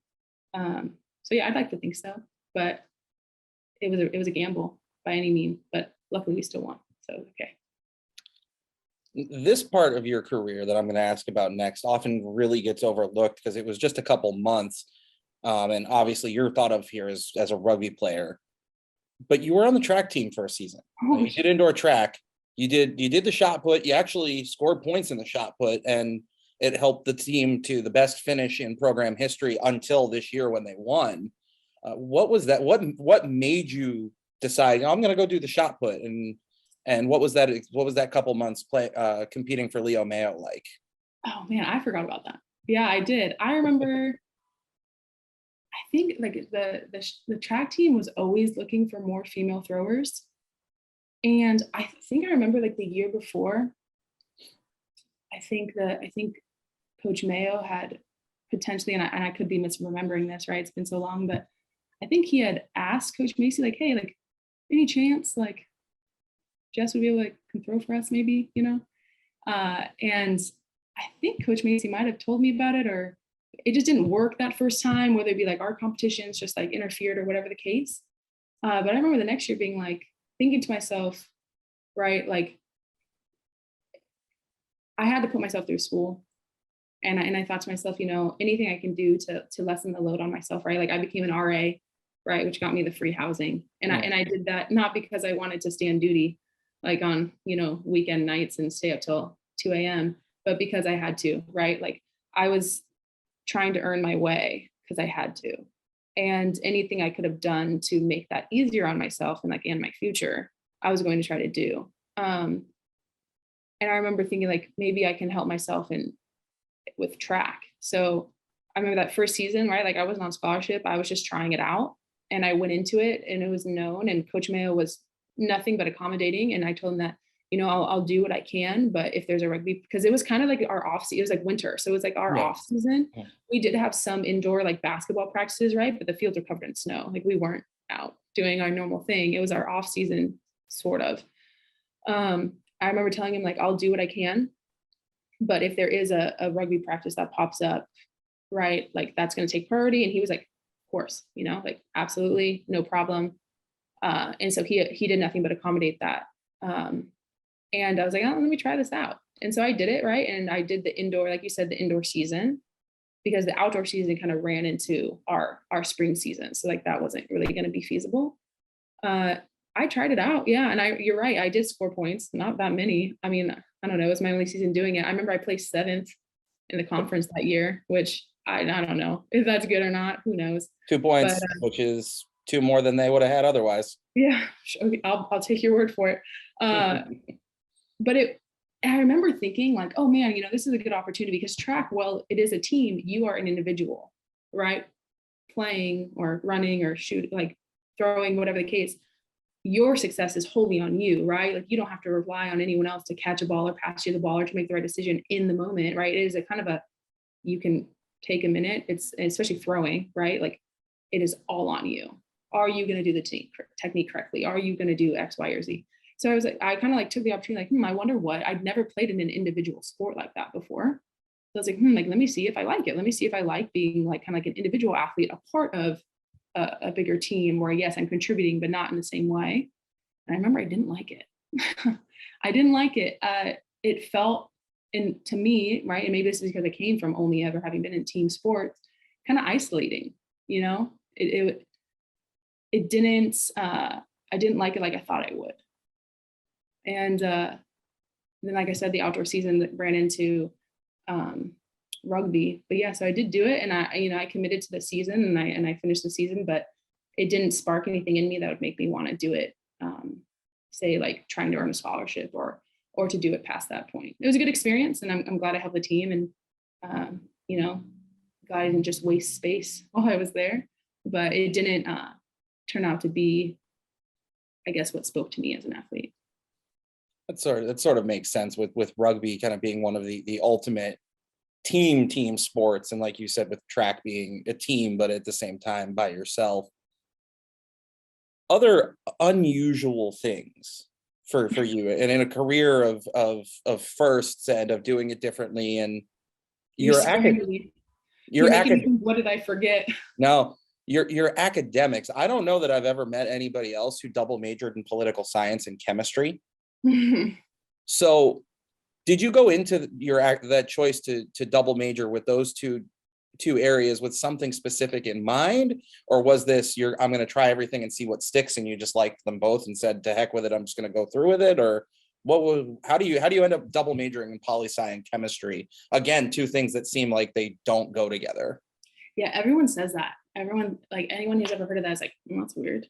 So yeah, I'd like to think so, but it was a gamble by any means, but luckily we still won. So, okay. This part of your career that I'm going to ask about next often really gets overlooked because it was just a couple months. And obviously you're thought of here as a rugby player, but you were on the track team for a season. You did indoor track. You did the shot put. You actually scored points in the shot put, and it helped the team to the best finish in program history until this year when they won. What was that? What made you decide, I'm going to go do the shot put? And what was that couple months competing for Leo Mayo like? Oh man, I forgot about that. Yeah, I did. I remember. I think like the track team was always looking for more female throwers. And I think I remember like the year before, I think Coach Mayo had potentially, and I could be misremembering this, right? It's been so long, but I think he had asked Coach Macey, like, hey, like, any chance like Jess would be able to come throw for us, maybe, and I think Coach Macey might have told me about it, or it just didn't work that first time, whether it be like our competitions just like interfered or whatever the case. But I remember the next year being like, thinking to myself, right, like I had to put myself through school. And I thought to myself, anything I can do to lessen the load on myself, right? Like I became an RA, right, which got me the free housing. And I did that not because I wanted to stay on duty, like on, weekend nights and stay up till 2 a.m., but because I had to, right? Like I was trying to earn my way because I had to. And anything I could have done to make that easier on myself and my future, I was going to try to do. And I remember thinking like, maybe I can help myself with track. So I remember that first season, right? Like I wasn't on scholarship. I was just trying it out and I went into it and it was known, and Coach Mayo was nothing but accommodating. And I told him that, I'll do what I can, but if there's a rugby, because it was kind of like our off season, it was like winter. So it was like our off season. Yeah. We did have some indoor like basketball practices, right? But the fields are covered in snow. Like we weren't out doing our normal thing. It was our off season, sort of. I remember telling him like, I'll do what I can, but if there is a rugby practice that pops up, right, like that's going to take priority. And he was like, of course, like absolutely, no problem. And so he did nothing but accommodate that. And I was like, oh, let me try this out. And so I did it, right? And I did the indoor, like you said, the indoor season, because the outdoor season kind of ran into our spring season. So like that wasn't really going to be feasible. I tried it out. Yeah. And you're right. I did score points, not that many. I mean, I don't know. It was my only season doing it. I remember I placed 7th in the conference that year, which I don't know if that's good or not. Who knows? 2 points, but, which is 2 more than they would have had otherwise. Yeah. Okay, I'll take your word for it. But I remember thinking like, oh man, this is a good opportunity because track, well, it is a team. You are an individual, right? Playing or running or shooting, like throwing, whatever the case. Your success is wholly on you, right? Like you don't have to rely on anyone else to catch a ball or pass you the ball or to make the right decision in the moment, right? It is a kind of you can take a minute. It's especially throwing, right? Like it is all on you. Are you going to do the technique correctly? Are you going to do X, Y, or Z? So I was like, I kind of like took the opportunity, like, I wonder what. I'd never played in an individual sport like that before. So I was like, like, let me see if I like it. Let me see if I like being like kind of like an individual athlete, a part of a bigger team where yes, I'm contributing, but not in the same way. And I remember I didn't like it. I didn't like it. It felt, and to me, right, and maybe this is because I came from only ever having been in team sports, kind of isolating, it didn't, I didn't like it like I thought I would. And then, like I said, the outdoor season ran into rugby. But yeah, so I did do it, and I committed to the season, and I finished the season, but it didn't spark anything in me that would make me want to do it. Say like trying to earn a scholarship or to do it past that point. It was a good experience, and I'm glad I helped the team, and glad I didn't just waste space while I was there. But it didn't turn out to be, I guess, what spoke to me as an athlete. That sort of makes sense with rugby kind of being one of the ultimate team sports, and like you said, with track being a team, but at the same time by yourself. Other unusual things for you, and in a career of firsts and of doing it differently, and what did I forget? No, your academics. I don't know that I've ever met anybody else who double majored in political science and chemistry. So did you go into that choice to double major with those two areas with something specific in mind, or was this I'm going to try everything and see what sticks, and you just liked them both and said to heck with it, I'm just going to go through with it? Or how do you end up double majoring in poli-sci and chemistry? Again, two things that seem like they don't go together. Yeah, everyone says that. Everyone, like anyone who's ever heard of that is like, that's weird.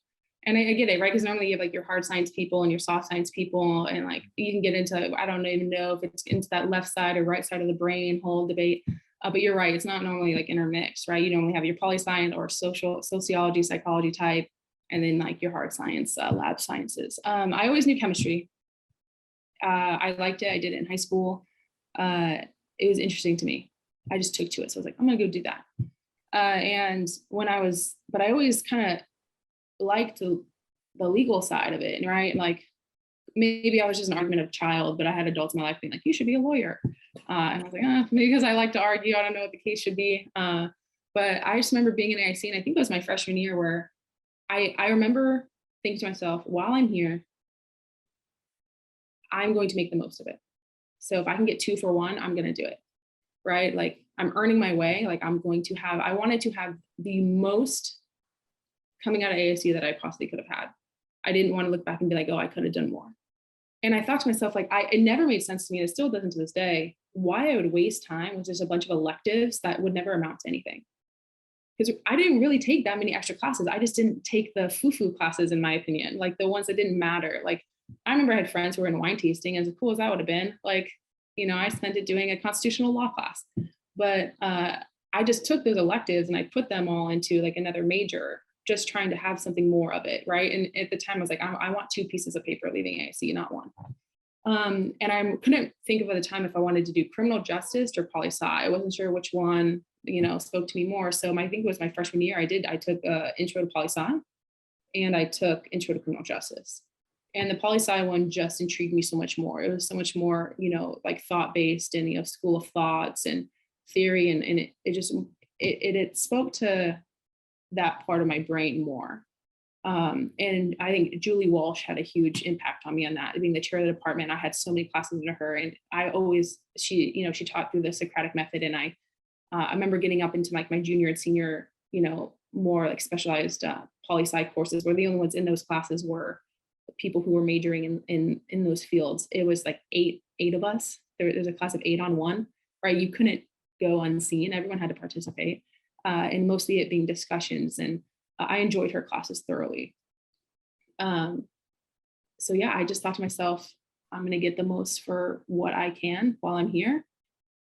And I get it, right? Because normally you have like your hard science people and your soft science people, and like you can get into, I don't even know if it's into that left side or right side of the brain whole debate. But you're right, it's not normally like intermixed, right? You normally have your poli-sci or sociology, psychology type, and then like your hard science, lab sciences. I always knew chemistry. I liked it. I did it in high school. It was interesting to me. I just took to it. So I was like, I'm gonna go do that. But I always kind of liked the legal side of it, right? Like maybe I was just an argumentative child, but I had adults in my life being like, you should be a lawyer. And I was like, maybe because I like to argue, I don't know what the case should be. But I just remember being in AIC, and I think it was my freshman year, where I remember thinking to myself, while I'm here, I'm going to make the most of it. So if I can get 2 for 1, I'm going to do it. right? Like I'm earning my way. Like I wanted to have the most coming out of AIC that I possibly could have had. I didn't want to look back and be like, oh, I could have done more. And I thought to myself, like, it never made sense to me, and it still doesn't to this day, why I would waste time with just a bunch of electives that would never amount to anything. Because I didn't really take that many extra classes. I just didn't take the foo-foo classes, in my opinion, like the ones that didn't matter. Like I remember I had friends who were in wine tasting, as cool as that would have been. Like, I spent it doing a constitutional law class. But I just took those electives and I put them all into like another major, just trying to have something more of it, right? And at the time I was like, I want 2 pieces of paper leaving AIC, not 1. And I couldn't think of at the time if I wanted to do criminal justice or poli-sci. I wasn't sure which one, spoke to me more. So I think it was my freshman year, I took intro to poli-sci and I took intro to criminal justice. And the poli-sci one just intrigued me so much more. It was so much more, like thought-based and, school of thoughts and theory. And it spoke to that part of my brain more. And I think Julie Walsh had a huge impact on me on that. Being the chair of the department, I had so many classes under her, and she taught through the Socratic method. And I remember getting up into like my junior and senior, more like specialized poli-sci courses, where the only ones in those classes were people who were majoring in those fields. It was like eight of us. There's a class of 8 on 1, right? You couldn't go unseen. Everyone had to participate. And mostly it being discussions. And I enjoyed her classes thoroughly. So yeah, I just thought to myself, I'm going to get the most for what I can while I'm here.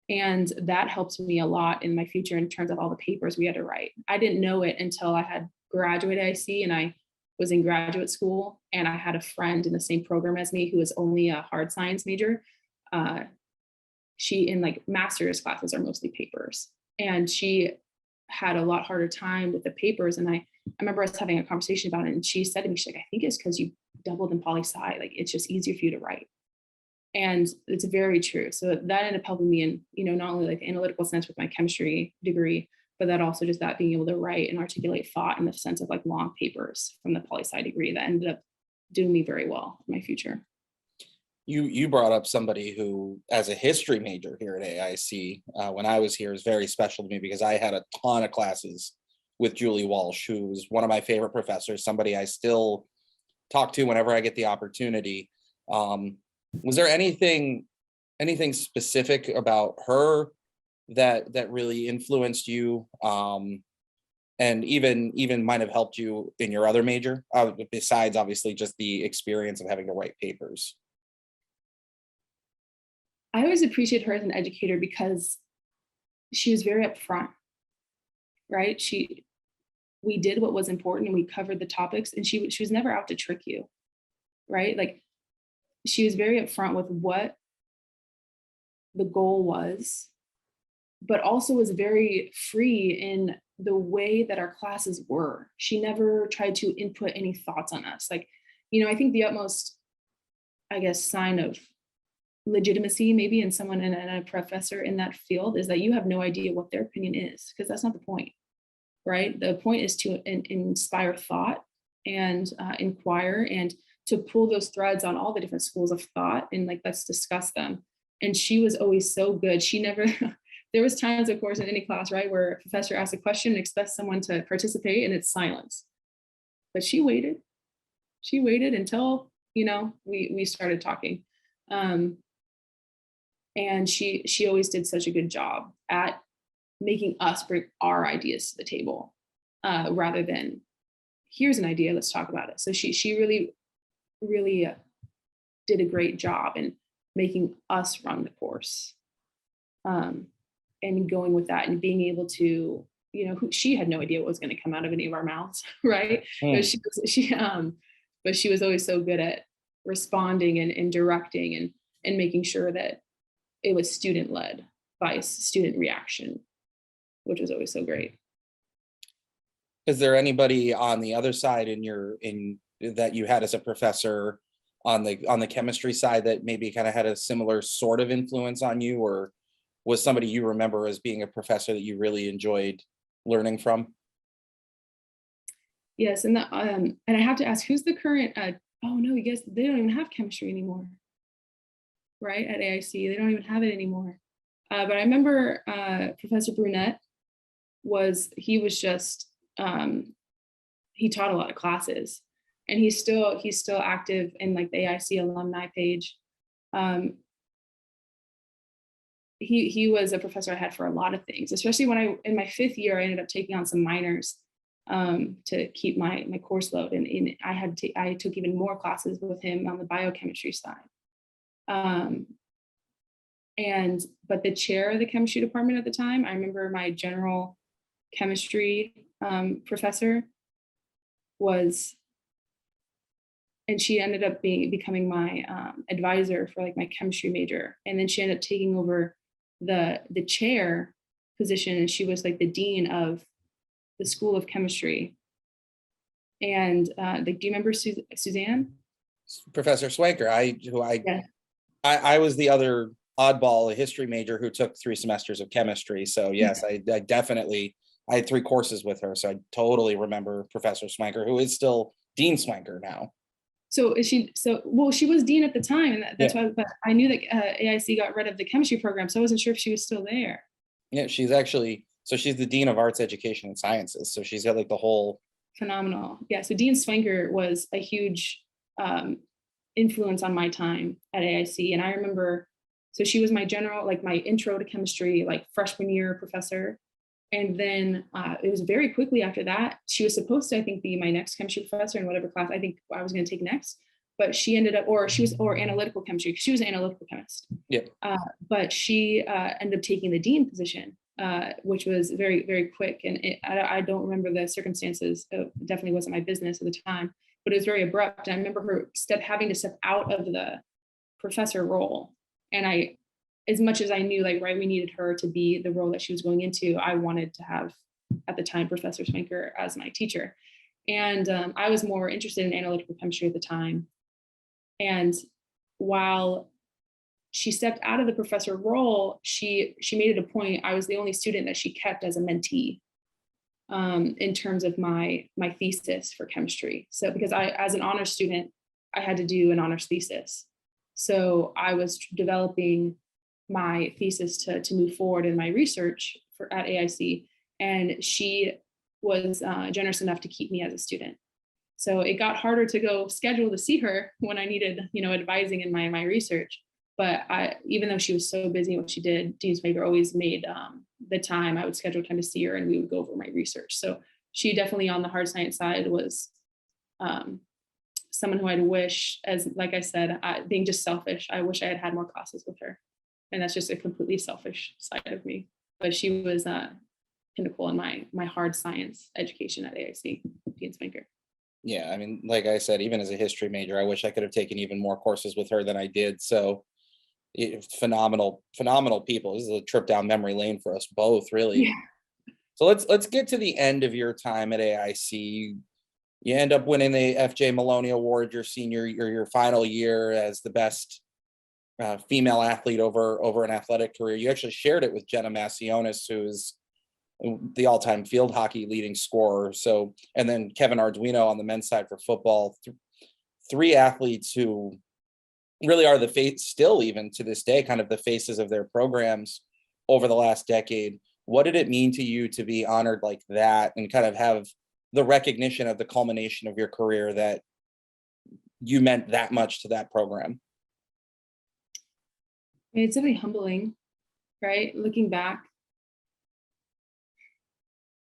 And that helps me a lot in my future in terms of all the papers we had to write. I didn't know it until I had graduated AIC and I was in graduate school, and I had a friend in the same program as me who was only a hard science major. She in like master's classes are mostly papers, and she had a lot harder time with the papers. And I remember us having a conversation about it, and she said to me, she's like, I think it's because you doubled in poli-sci, like it's just easier for you to write. And it's very true. So that ended up helping me in, not only like the analytical sense with my chemistry degree, but that also just that being able to write and articulate thought in the sense of like long papers from the poli-sci degree that ended up doing me very well in my future. You brought up somebody who, as a history major here at AIC, when I was here, is very special to me because I had a ton of classes with Julie Walsh, who was one of my favorite professors, somebody I still talk to whenever I get the opportunity. Was there anything specific about her that really influenced you, and even might have helped you in your other major, besides obviously just the experience of having to write papers? I always appreciate her as an educator because she was very upfront, right? We did what was important and we covered the topics, and she was never out to trick you, right? Like she was very upfront with what the goal was, but also was very free in the way that our classes were. She never tried to input any thoughts on us. Like, I think the utmost, I guess, sign of legitimacy maybe in someone and a professor in that field is that you have no idea what their opinion is, because that's not the point, right? The point is to inspire thought and inquire and to pull those threads on all the different schools of thought and like, let's discuss them. And she was always so good. She never, there was times, of course, in any class, right, where a professor asks a question and expects someone to participate and it's silence. But she waited until, we started talking. And she always did such a good job at making us bring our ideas to the table, rather than here's an idea, let's talk about it. So she really did a great job in making us run the course, and going with that and being able to, she had no idea what was going to come out of any of our mouths, right? But she was always so good at responding and directing and making sure that it was student-led by student reaction, which was always so great. Is there anybody on the other side in that you had as a professor on the chemistry side that maybe kind of had a similar sort of influence on you, or was somebody you remember as being a professor that you really enjoyed learning from? Yes, and I have to ask, who's the current? Oh no, you guys, they don't even have chemistry anymore, right? At AIC, they don't even have it anymore. But I remember Professor Brunette he was just, he taught a lot of classes, and he's still active in like the AIC alumni page. He was a professor I had for a lot of things, especially when in my 5th year, I ended up taking on some minors to keep my course load. And I took even more classes with him on the biochemistry side. But the chair of the chemistry department at the time, I remember my general chemistry professor and she ended up becoming my advisor for like my chemistry major. And then she ended up taking over the chair position, and she was like the dean of the School of Chemistry. And do you remember Suzanne? Professor Swanker, Yeah. I was the other oddball, a history major who took 3 semesters of chemistry. So yes, I definitely, I had 3 courses with her. So I totally remember Professor Swanker, who is still Dean Swanker now. So well, she was dean at the time, and that's why. But I knew that AIC got rid of the chemistry program, so I wasn't sure if she was still there. Yeah, she's the Dean of Arts, Education, and Sciences. So she's got like the whole. Phenomenal. Yeah. So Dean Swanker was a huge influence on my time at AIC, and I remember. So she was my my intro to chemistry, like freshman year professor. And then it was very quickly after that, she was supposed to, I think, be my next chemistry professor in whatever class I think I was going to take next. But she ended up, or analytical chemistry. She was an analytical chemist. Yeah. But she ended up taking the dean position, which was very, very quick. And I don't remember the circumstances. It definitely wasn't my business at the time, but it was very abrupt. And I remember her having to step out of the professor role. And as much as I knew, we needed her to be the role that she was going into, I wanted to have, at the time, Professor Swanker as my teacher. And I was more interested in analytical chemistry at the time. And while she stepped out of the professor role, she made it a point, I was the only student that she kept as a mentee in terms of my thesis for chemistry. So because as an honors student, I had to do an honors thesis. So I was developing my thesis to move forward in my research at AIC, and she was generous enough to keep me as a student. So it got harder to go schedule to see her when I needed, advising in my research. But even though she was so busy in what she did, Dean Swanker always made the time. I would schedule time to see her, and we would go over my research. So she definitely, on the hard science side, was someone who I'd wish, like I said, being just selfish, I wish I had had more classes with her. And that's just a completely selfish side of me. But she was pinnacle in my hard science education at AIC, Dean Swanker. Yeah, I mean, like I said, even as a history major, I wish I could have taken even more courses with her than I did. So phenomenal people. This is a trip down memory lane for us both, really. Yeah. So let's get to the end of your time at AIC. You end up winning the FJ Maloney Award your final year as the best female athlete over an athletic career. You actually shared it with Jenna Massionis, who's the all-time field hockey leading scorer. So, and then Kevin Arduino on the men's side for football. 3 athletes who really are the face, still even to this day, kind of the faces of their programs over the last decade. What did it mean to you to be honored like that and kind of have the recognition of the culmination of your career that you meant that much to that program? It's really humbling, right? Looking back,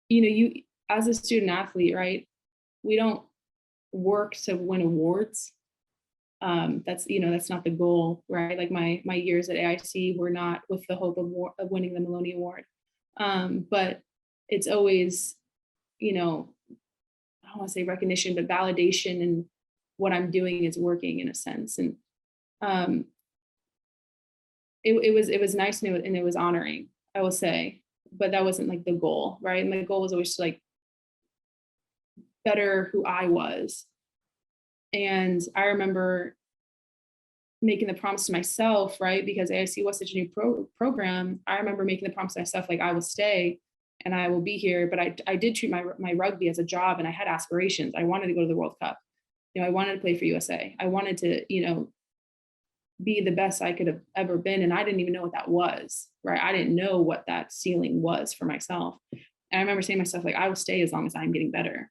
you as a student athlete, right? We don't work to win awards. That's not the goal, right? Like my years at AIC were not with the hope of winning the Maloney Award. But it's always, I don't want to say recognition, but validation, and what I'm doing is working in a sense. And it was nice and it was honoring, I will say, but that wasn't like the goal, right? My goal was always to better who I was. And I remember making the promise to myself, right? Because AIC was such a new program. I remember making the promise to myself, I will stay and I will be here. But I did treat my rugby as a job, and I had aspirations. I wanted to go to the World Cup. I wanted to play for USA. I wanted to, be the best I could have ever been. And I didn't even know what that was, right? I didn't know what that ceiling was for myself. And I remember saying to myself, like, I will stay as long as I'm getting better,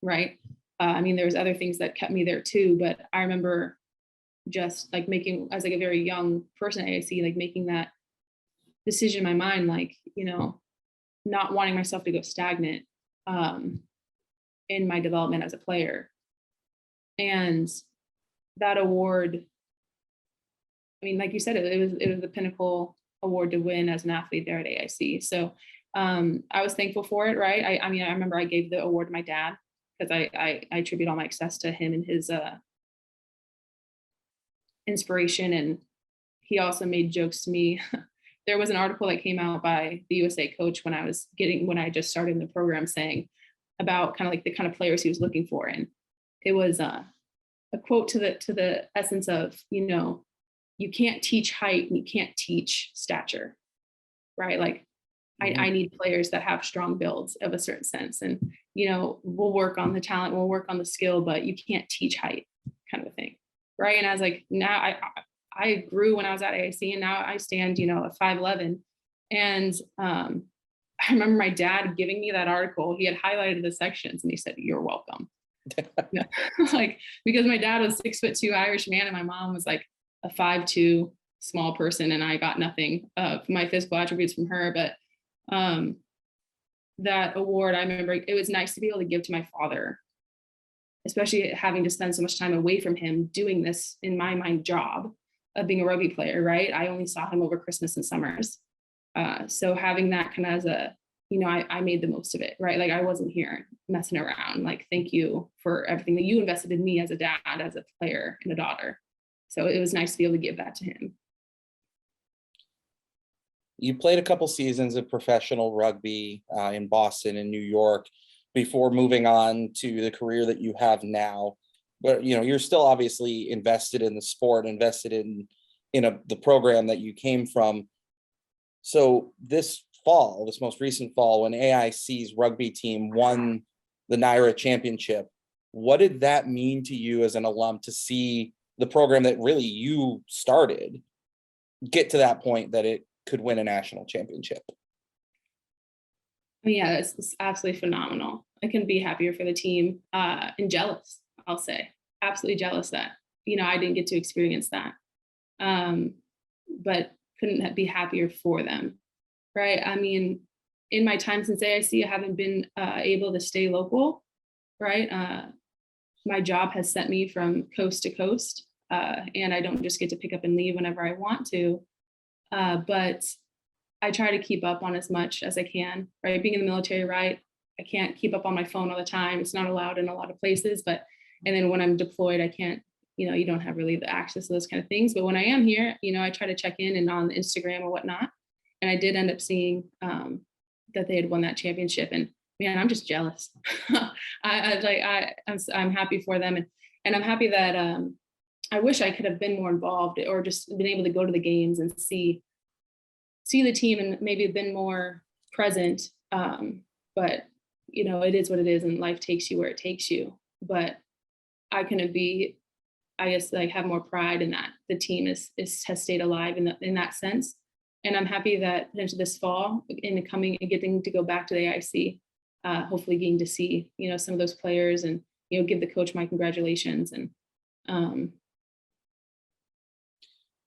right? I mean, there was other things that kept me there too, but I remember just like making, as like a very young person at AIC, like making that decision in my mind, like, not wanting myself to go stagnant in my development as a player. And that award, I mean, like you said, it was the pinnacle award to win as an athlete there at AIC. So I was thankful for it, right? I mean, I remember I gave the award to my dad because I attribute all my success to him and his inspiration. And he also made jokes to me. There was an article that came out by the USA coach when I just started in the program, saying about kind of like the kind of players he was looking for. And it was a quote to the essence of, you can't teach height and you can't teach stature, right? Like I need players that have strong builds of a certain sense. And, we'll work on the talent, we'll work on the skill, but you can't teach height, kind of a thing. Right. And I was like, now I grew when I was at AIC, and now I stand, at 5'11". And I remember my dad giving me that article. He had highlighted the sections and he said, "You're welcome." Like, because my dad was 6'2" Irish man, and my mom was like a 5'2" small person, and I got nothing of my physical attributes from her. But that award, I remember it was nice to be able to give to my father, especially having to spend so much time away from him doing this, in my mind, job of being a rugby player, right? I only saw him over Christmas and summers. So having that kind of as a, I made the most of it, right? Like I wasn't here messing around. Like, thank you for everything that you invested in me as a dad, as a player, and a daughter. So it was nice to be able to give that to him. You played a couple seasons of professional rugby in Boston and New York before moving on to the career that you have now. But you're still obviously invested in the sport, invested in the program that you came from. So this most recent fall, when AIC's rugby team won the NYRA championship, what did that mean to you as an alum to see the program that really you started get to that point that it could win a national championship? Yeah, it's absolutely phenomenal. I couldn't be happier for the team, and jealous, I'll say. Absolutely jealous that, I didn't get to experience that. But couldn't be happier for them, right? I mean, in my time since AIC, I haven't been able to stay local, right? My job has sent me from coast to coast, and I don't just get to pick up and leave whenever I want to. But I try to keep up on as much as I can, right? Being in the military, right? I can't keep up on my phone all the time. It's not allowed in a lot of places, and then when I'm deployed, I can't, you don't have really the access to those kind of things. But when I am here, I try to check in and on Instagram or whatnot. And I did end up seeing that they had won that championship, and man, I'm just jealous. I'm happy for them. And I'm happy that I wish I could have been more involved, or just been able to go to the games and see the team and maybe been more present. But it is what it is, and life takes you where it takes you. But I couldn't be, I guess, like, have more pride in that the team has stayed alive in that sense. And I'm happy that this fall, in coming and getting to go back to the AIC, hopefully getting to see, some of those players, and, give the coach my congratulations. And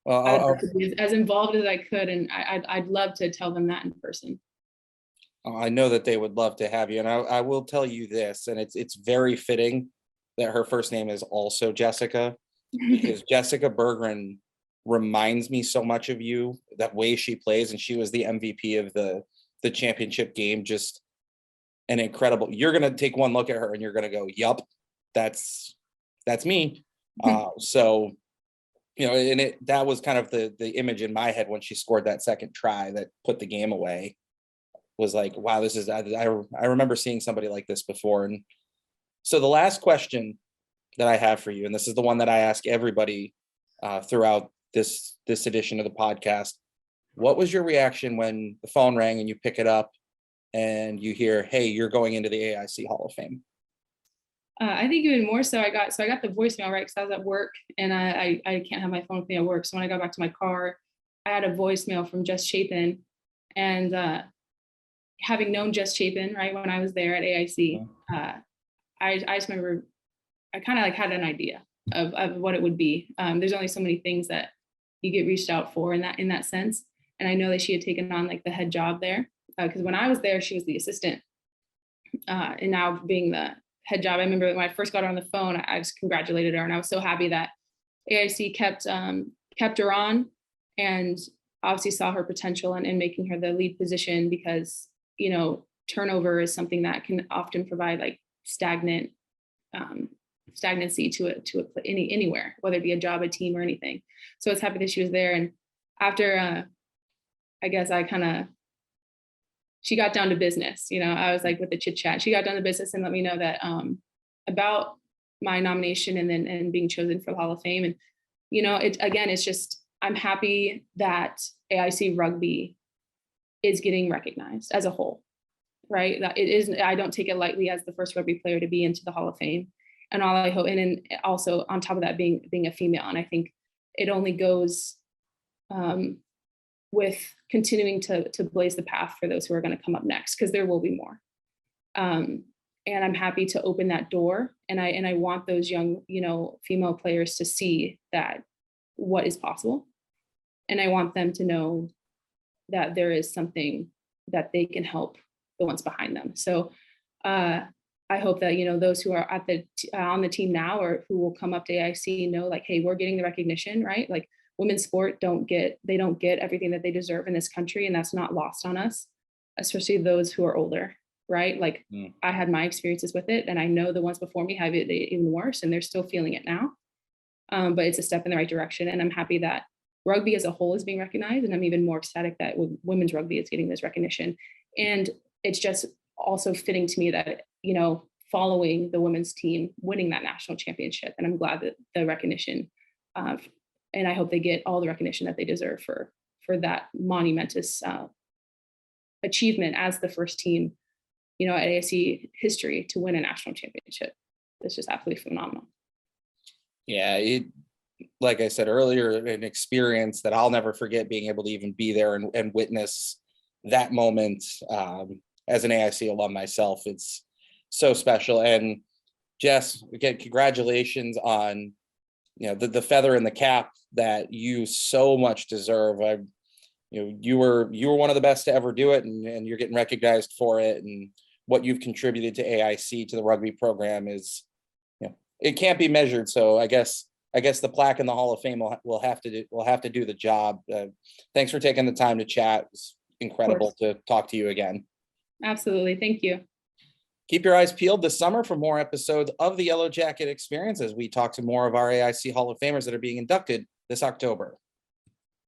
Well, I'd be as involved as I could. And I'd love to tell them that in person. I know that they would love to have you. And I will tell you this, and it's very fitting that her first name is also Jessica, because Jessica Berggren reminds me so much of you, that way she plays. And she was the MVP of the championship game. Just an incredible, you're going to take one look at her and you're going to go, yup, that's me. So, and that was kind of the image in my head when she scored that second try that put the game away. Was like, wow, this is, I remember seeing somebody like this before. And so the last question that I have for you, and this is the one that I ask everybody throughout this edition of the podcast. What was your reaction when the phone rang and you pick it up and you hear, hey, you're going into the AIC Hall of Fame? I think even more so, I got the voicemail, right? Because I was at work and I can't have my phone with me at work. So when I got back to my car, I had a voicemail from Jess Chapin. And having known Jess Chapin, right, when I was there at AIC, I just remember I kind of like had an idea of what it would be. There's only so many things that you get reached out for in that sense. And I know that she had taken on like the head job there because when I was there, she was the assistant. And now being the head job, I remember when I first got her on the phone, I just congratulated her, and I was so happy that AIC kept her on, and obviously saw her potential in making her the lead position, because turnover is something that can often provide like stagnancy to anywhere, whether it be a job, a team, or anything. So I was happy that she was there. And after I guess she got down to business. I was like with the chit chat. She got down to business and let me know that about my nomination and being chosen for the Hall of Fame. And it's just, I'm happy that AIC Rugby is getting recognized as a whole, right? That it is. I don't take it lightly as the first rugby player to be into the Hall of Fame, and all I hope, and then also on top of that being a female, and I think it only goes with continuing to blaze the path for those who are going to come up next, because there will be more. And I'm happy to open that door. And I want those young, female players to see that what is possible. And I want them to know that there is something that they can help the ones behind them. So I hope that, those who are on the team now, or who will come up to AIC, know like, hey, we're getting the recognition, right? Like, women's sport don't get everything that they deserve in this country, and that's not lost on us, especially those who are older, right? Like I had my experiences with it, and I know the ones before me have it even worse, and they're still feeling it now. But it's a step in the right direction, and I'm happy that rugby as a whole is being recognized, and I'm even more ecstatic that women's rugby is getting this recognition. And it's just also fitting to me that following the women's team winning that national championship, and I'm glad that the recognition. And I hope they get all the recognition that they deserve for that monumentous achievement as the first team, at AIC history to win a national championship. It's just absolutely phenomenal. Yeah, like I said earlier, an experience that I'll never forget, being able to even be there and witness that moment. As an AIC alum myself, it's so special. And Jess, again, congratulations on the feather in the cap that you so much deserve. You were one of the best to ever do it, and you're getting recognized for it. And what you've contributed to AIC, to the rugby program, is it can't be measured. So I guess the plaque in the Hall of Fame will have to do the job. Thanks for taking the time to chat. It was incredible to talk to you again. Absolutely, thank you. Keep your eyes peeled this summer for more episodes of the Yellow Jacket Experience as we talk to more of our AIC Hall of Famers that are being inducted this October.